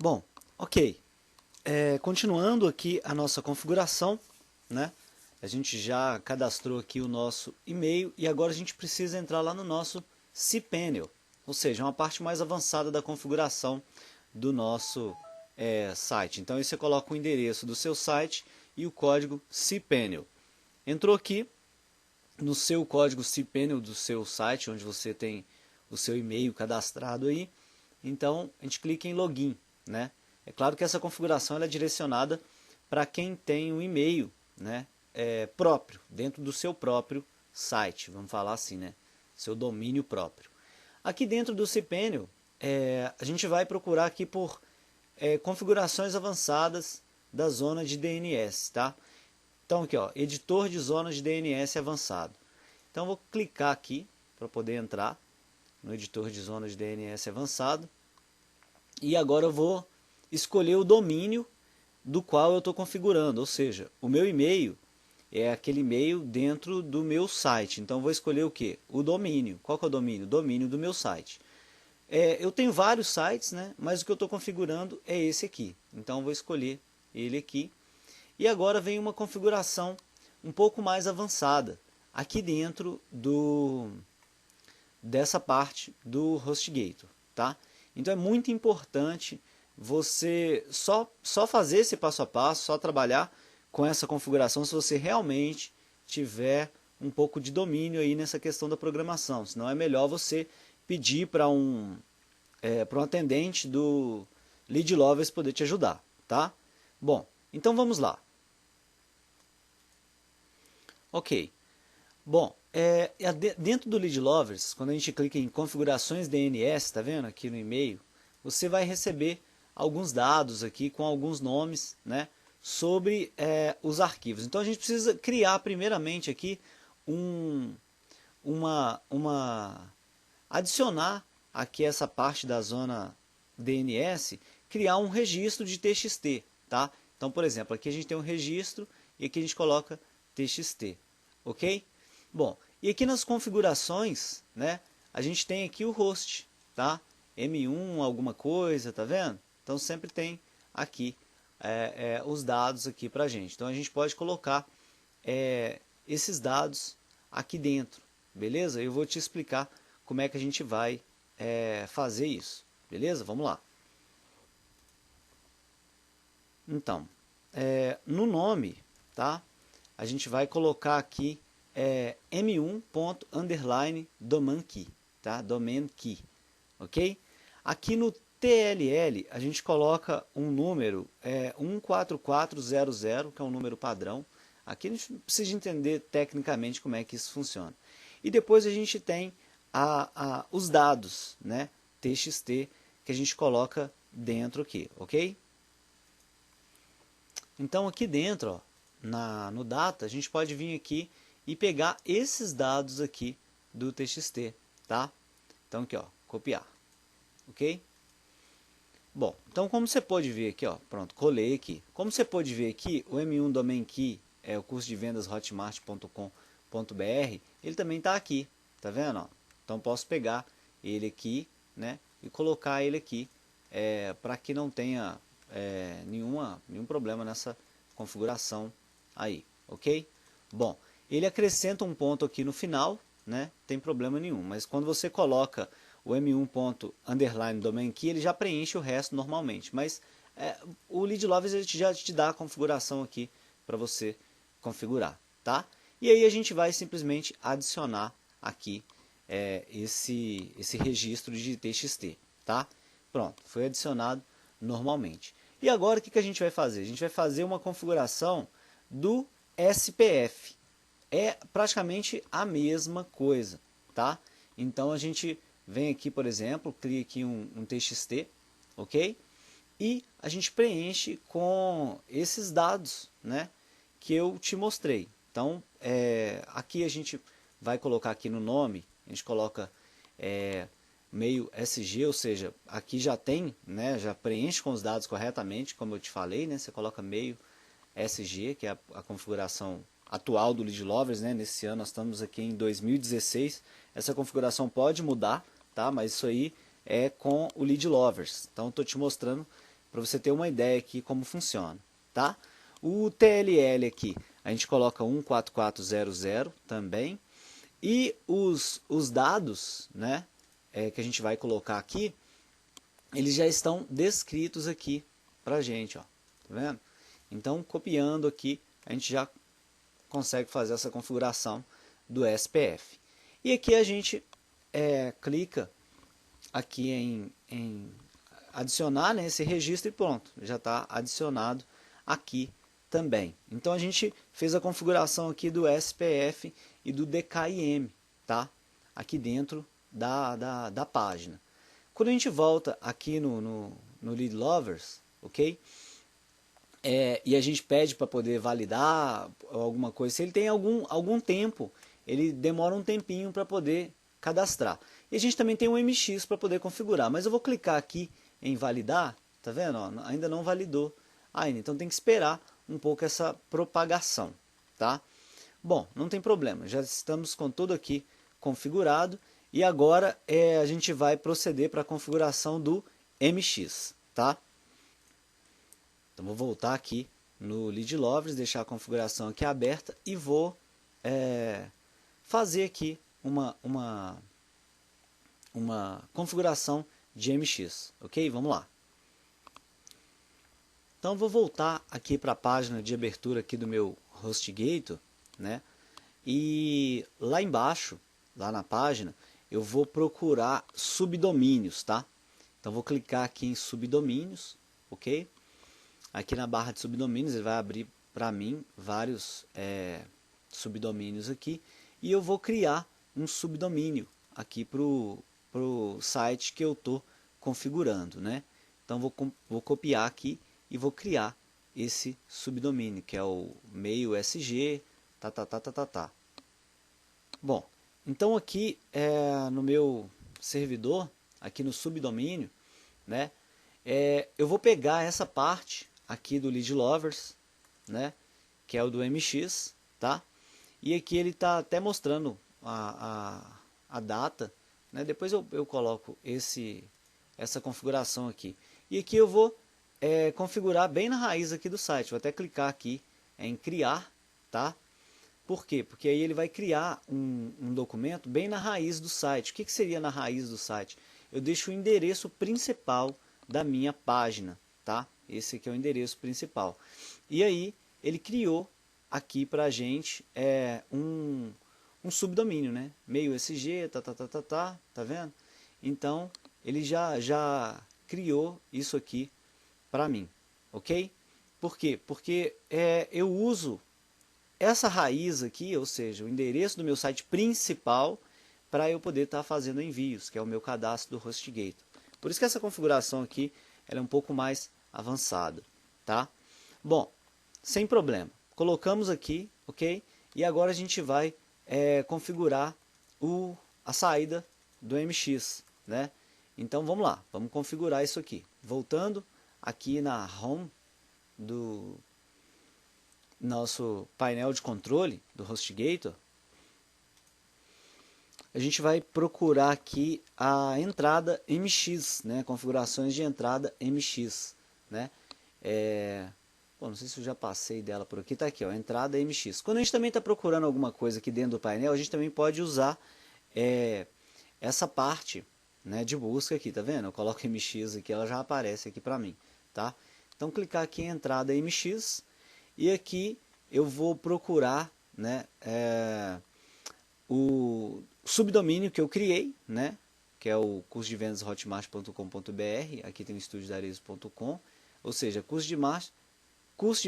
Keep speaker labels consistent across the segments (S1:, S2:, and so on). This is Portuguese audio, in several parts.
S1: Bom, ok. Continuando aqui a nossa configuração, né? A gente já cadastrou aqui o nosso e-mail e agora a gente precisa entrar lá no nosso cPanel, ou seja, uma parte mais avançada da configuração do nosso site. Então aí você coloca o endereço do seu site e o código cPanel. Entrou aqui no seu código cPanel do seu site, onde você tem o seu e-mail cadastrado aí, então a gente clica em login, né? É claro que essa configuração ela é direcionada para quem tem um e-mail, né, próprio, dentro do seu próprio site, vamos falar assim, né? Seu domínio próprio. Aqui dentro do cPanel, a gente vai procurar aqui por configurações avançadas da zona de DNS, tá? Então aqui, ó, editor de zonas de DNS avançado. Então vou clicar aqui para poder entrar no editor de zonas de DNS avançado. E agora eu vou escolher o domínio do qual eu estou configurando, ou seja, o meu e-mail é aquele e-mail dentro do meu site. Então vou escolher o que? O domínio. Qual que é o domínio? O domínio do meu site. Eu tenho vários sites, né? Mas o que eu estou configurando é esse aqui. Então vou escolher ele aqui. E agora vem uma configuração um pouco mais avançada aqui dentro dessa parte do HostGator, tá? Então é muito importante você só fazer esse passo a passo, só trabalhar com essa configuração se você realmente tiver um pouco de domínio aí nessa questão da programação. Senão é melhor você pedir para um atendente do Lead Lovers poder te ajudar, tá? Bom, então vamos lá. Ok. Bom, dentro do Lead Lovers, quando a gente clica em configurações DNS, tá vendo aqui no e-mail, você vai receber alguns dados aqui com alguns nomes, né, sobre os arquivos. Então a gente precisa criar primeiramente aqui um, adicionar aqui essa parte da zona DNS, criar um registro de TXT, tá? Então, por exemplo, aqui a gente tem um registro e aqui a gente coloca TXT, ok? Bom, e aqui nas configurações, né, a gente tem aqui o host, tá? M1 alguma coisa, tá vendo? Então sempre tem aqui os dados aqui pra gente. Então a gente pode colocar esses dados aqui dentro, beleza? Eu vou te explicar como é que a gente vai fazer isso, beleza? Vamos lá. Então, no nome, tá? A gente vai colocar aqui m1._domain key, tá? Domain key, ok? Aqui no TLL a gente coloca um número 14400, que é um número padrão. Aqui a gente precisa entender tecnicamente como é que isso funciona. E depois a gente tem os dados, né? TXT, que a gente coloca dentro aqui, ok? Então aqui dentro, ó, no data, a gente pode vir aqui e pegar esses dados aqui do TXT, tá? Então aqui, ó, copiar, ok? Bom, então como você pode ver aqui, ó, pronto, colei aqui. Como você pode ver aqui, o M1 Domain Key, o curso de vendas hotmart.com.br, ele também está aqui, tá vendo? Ó? Então posso pegar ele aqui, né, e colocar ele aqui, para que não tenha nenhum problema nessa configuração aí, ok? Bom, ele acrescenta um ponto aqui no final, né, tem problema nenhum, mas quando você coloca o M1._domain key, ele já preenche o resto normalmente, mas o Lead Lovers ele já te dá a configuração aqui para você configurar, tá? E aí a gente vai simplesmente adicionar aqui esse registro de TXT, tá? Pronto, foi adicionado normalmente. E agora o que a gente vai fazer? A gente vai fazer uma configuração do SPF. É praticamente a mesma coisa, tá? Então a gente vem aqui, por exemplo, cria aqui um TXT, ok? E a gente preenche com esses dados, né, que eu te mostrei. Então, aqui a gente vai colocar aqui no nome, a gente coloca meio SG, ou seja, aqui já tem, né, já preenche com os dados corretamente, como eu te falei, né, você coloca meio SG, que é a configuração atual do Lead Lovers, né, nesse ano nós estamos aqui em 2016, essa configuração pode mudar, tá, mas isso aí é com o Lead Lovers, então estou te mostrando para você ter uma ideia aqui como funciona, tá? O TLL aqui, a gente coloca 14400 também, e os dados, né, que a gente vai colocar aqui, eles já estão descritos aqui pra gente, ó, tá vendo? Então, copiando aqui, a gente já consegue fazer essa configuração do SPF. E aqui a gente clica aqui em adicionar, né, esse registro e pronto, já está adicionado aqui também. Então a gente fez a configuração aqui do SPF e do DKIM, tá? Aqui dentro da página. Quando a gente volta aqui no Lead Lovers, ok? E a gente pede para poder validar alguma coisa, se ele tem algum tempo, ele demora um tempinho para poder cadastrar. E a gente também tem um MX para poder configurar, mas eu vou clicar aqui em validar, tá vendo? Ó, ainda não validou ainda, então tem que esperar um pouco essa propagação, tá? Bom, não tem problema, já estamos com tudo aqui configurado e agora a gente vai proceder para a configuração do MX, tá? Então vou voltar aqui no Lead Lovers, deixar a configuração aqui aberta e vou fazer aqui uma configuração de MX, ok? Vamos lá. Então vou voltar aqui para a página de abertura aqui do meu HostGator, né? E lá embaixo, lá na página, eu vou procurar subdomínios, tá? Então vou clicar aqui em subdomínios, ok? Aqui na barra de subdomínios ele vai abrir para mim vários subdomínios aqui e eu vou criar um subdomínio aqui para o site que eu estou configurando, né? Então vou copiar aqui e vou criar esse subdomínio que é o meio SG, tá. Bom, então aqui no meu servidor, aqui no subdomínio, né? Eu vou pegar essa parte aqui do Lead Lovers, né, que é o do MX, tá? E aqui ele está até mostrando a data, né? Depois eu coloco essa configuração aqui. E aqui eu vou configurar bem na raiz aqui do site. Vou até clicar aqui em criar, tá? Por quê? Porque aí ele vai criar um documento bem na raiz do site. O que seria na raiz do site? Eu deixo o endereço principal da minha página, tá? Esse aqui é o endereço principal. E aí ele criou aqui pra gente um subdomínio, né? Meio SG, tá vendo? Então ele já criou isso aqui para mim, ok? Por quê? Porque eu uso essa raiz aqui, ou seja, o endereço do meu site principal para eu poder estar fazendo envios, que é o meu cadastro do HostGator. Por isso que essa configuração aqui ela é um pouco mais avançada, tá? Bom, sem problema. Colocamos aqui, ok? E agora a gente vai configurar a saída do MX, né? Então vamos lá, vamos configurar isso aqui. Voltando aqui na Home do nosso painel de controle do HostGator, a gente vai procurar aqui a entrada MX, né? Configurações de entrada MX, né? Bom, não sei se eu já passei dela por aqui, tá aqui, ó, entrada MX. Quando a gente também está procurando alguma coisa aqui dentro do painel, a gente também pode usar essa parte, né, de busca aqui, tá vendo? Eu coloco MX aqui, ela já aparece aqui para mim, tá? Então clicar aqui em entrada MX e aqui eu vou procurar, né, o subdomínio que eu criei, né, que é o curso de vendas hotmart.com.br, aqui tem o estudiodarezo.com, ou seja, curso de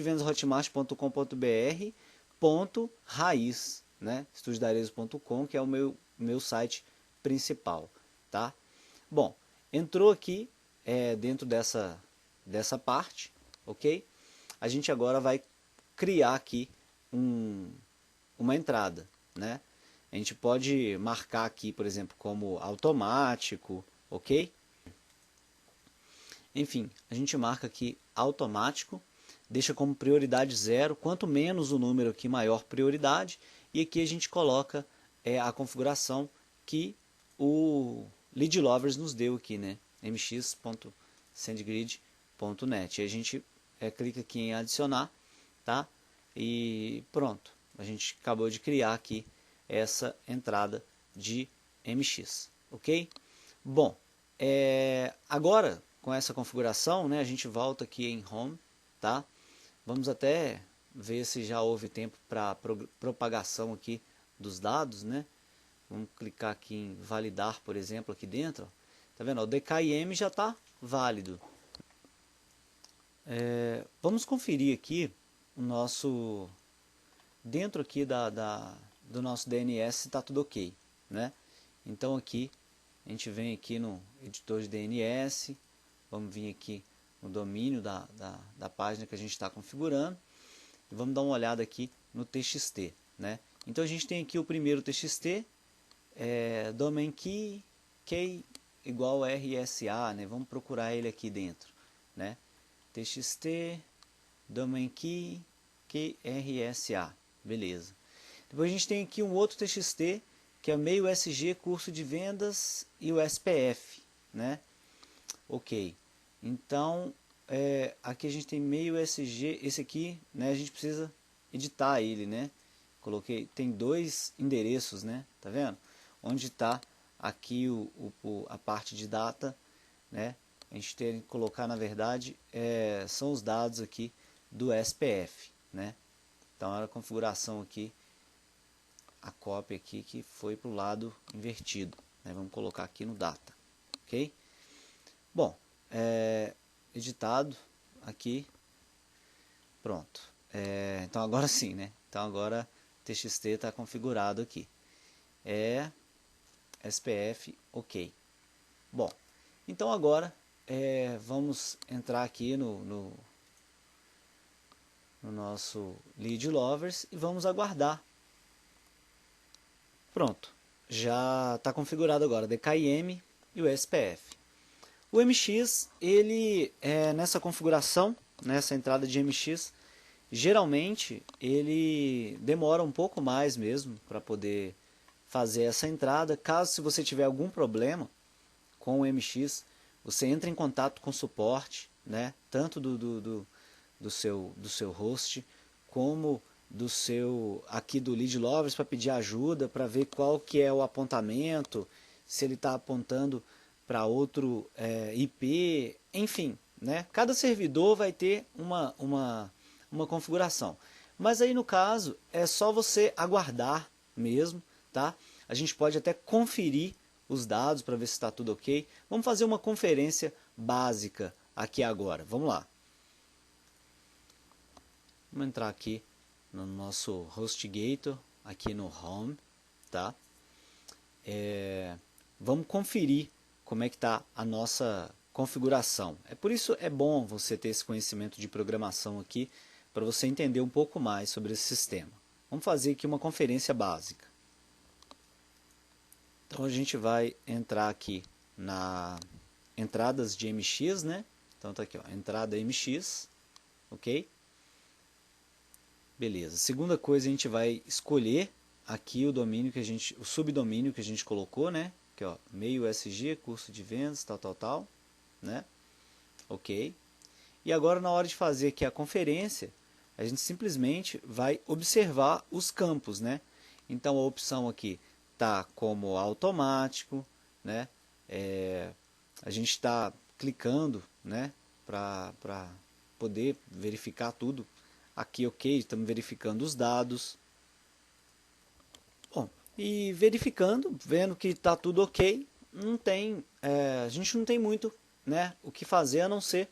S1: vendas hotmart.com.br .raiz, né, estudiodarezo.com, que é o meu site principal, tá? Bom, entrou aqui dentro dessa parte, ok? A gente agora vai criar aqui uma entrada, né? A gente pode marcar aqui, por exemplo, como automático, ok? Enfim, a gente marca aqui automático, deixa como prioridade 0, quanto menos o número aqui, maior prioridade, e aqui a gente coloca a configuração que o Lead Lovers nos deu aqui, né? mx.sendgrid E a gente clica aqui em adicionar, tá? E pronto, a gente acabou de criar aqui essa entrada de MX, ok? Bom, agora com essa configuração, né, a gente volta aqui em Home, tá? Vamos até ver se já houve tempo para propagação aqui dos dados, né? Vamos clicar aqui em validar, por exemplo, aqui dentro. Ó. Tá vendo? O DKIM já está válido. Vamos conferir aqui o nosso dentro aqui do nosso DNS se está tudo ok, né? Então aqui a gente vem aqui no editor de DNS, vamos vir aqui no domínio da página que a gente está configurando e vamos dar uma olhada aqui no TXT, né? Então a gente tem aqui o primeiro TXT, domain key igual RSA, né? Vamos procurar ele aqui dentro, né? TXT domain key RSA, beleza. Depois a gente tem aqui um outro TXT que é meio SG curso de vendas e o SPF, né? Ok. Então aqui a gente tem meio SG, esse aqui, né? A gente precisa editar ele, né? Tem dois endereços, né? Tá vendo? Onde está aqui a parte de data, né? A gente tem que colocar, na verdade, são os dados aqui do SPF, né? Então era a configuração aqui, a cópia aqui que foi para o lado invertido, né? Vamos colocar aqui no data, ok? Bom, editado aqui, pronto. Então agora sim, né? Então agora TXT está configurado aqui. SPF, ok. Bom, então agora vamos entrar aqui no nosso Lead Lovers e vamos aguardar. Pronto, já está configurado agora o DKIM e o SPF. O MX, ele nessa configuração, nessa entrada de MX, geralmente ele demora um pouco mais mesmo para poder fazer essa entrada. Caso se você tiver algum problema com o MX, você entra em contato com o suporte, né? Tanto do seu host como aqui do Lead Lovers, para pedir ajuda, para ver qual que é o apontamento, se ele está apontando para outro IP, enfim, né? Cada servidor vai ter uma configuração. Mas aí no caso é só você aguardar mesmo, tá? A gente pode até conferir os dados para ver se está tudo ok. Vamos fazer uma conferência básica aqui agora. Vamos lá. Vamos entrar aqui no nosso HostGator, aqui no Home, tá? Vamos conferir como é que está a nossa configuração. Por isso é bom você ter esse conhecimento de programação aqui, para você entender um pouco mais sobre esse sistema. Vamos fazer aqui uma conferência básica. Então a gente vai entrar aqui na entradas de MX, né? Então tá aqui, ó, entrada MX, ok? Beleza. Segunda coisa, a gente vai escolher aqui o domínio o subdomínio que a gente colocou, né? Aqui, ó, meio SG, curso de vendas, tal, né? Ok. E agora na hora de fazer aqui a conferência, a gente simplesmente vai observar os campos, né? Então a opção aqui tá como automático, né? A gente está clicando, né? Para poder verificar tudo. Aqui, ok, estamos verificando os dados. Bom, e verificando, vendo que está tudo ok, a gente não tem muito, né, o que fazer a não ser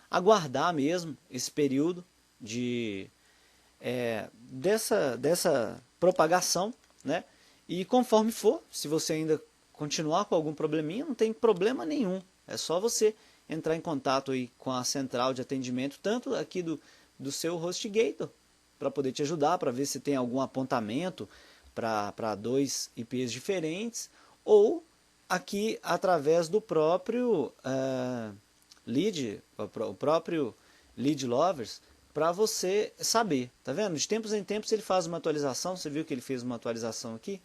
S1: aguardar mesmo esse período dessa propagação, né? E conforme for, se você ainda continuar com algum probleminha, não tem problema nenhum. É só você entrar em contato aí com a central de atendimento, tanto aqui do seu HostGator, para poder te ajudar, para ver se tem algum apontamento para dois IPs diferentes, ou aqui através do próprio o próprio Lead Lovers, para você saber, tá vendo? De tempos em tempos ele faz uma atualização, você viu que ele fez uma atualização aqui,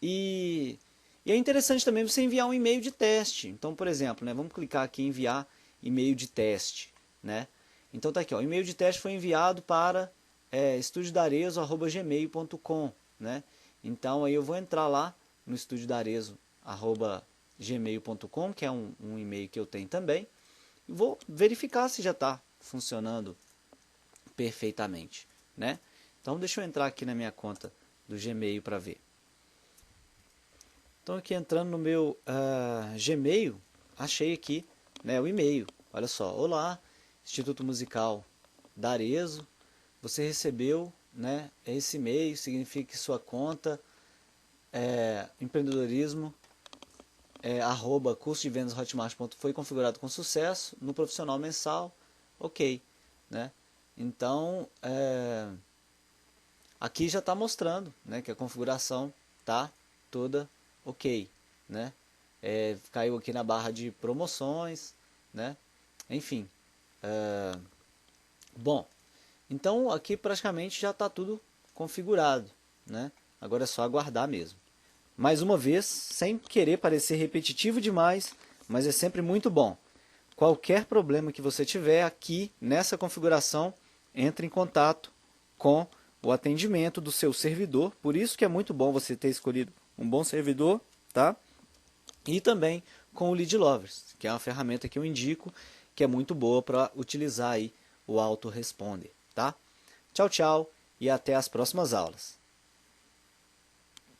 S1: e é interessante também você enviar um e-mail de teste. Então, por exemplo, né, vamos clicar aqui em enviar e-mail de teste, né? Então tá aqui, ó, o e-mail de teste foi enviado para estudiodarezo@gmail.com, né? Então aí eu vou entrar lá no estudiodarezo@gmail.com, que é um e-mail que eu tenho também, e vou verificar se já está funcionando perfeitamente, né? Então deixa eu entrar aqui na minha conta do Gmail para ver. Então aqui entrando no meu Gmail, achei aqui, né, o e-mail. Olha só, olá, Instituto Musical Darezo, você recebeu, né, esse e-mail, significa que sua conta empreendedorismo curso de vendas Hotmart foi configurado com sucesso no profissional mensal, ok, né? Então aqui já está mostrando, né, que a configuração está toda ok, né? Caiu aqui na barra de promoções, né? Enfim, bom, então aqui praticamente já está tudo configurado, né? Agora é só aguardar mesmo. Mais uma vez, sem querer parecer repetitivo demais, mas é sempre muito bom. Qualquer problema que você tiver aqui nessa configuração, entre em contato com o atendimento do seu servidor. Por isso que é muito bom você ter escolhido um bom servidor, tá? E também com o Lead Lovers, que é uma ferramenta que eu indico, que é muito boa para utilizar aí o autoresponder, tá? Tchau, tchau e até as próximas aulas.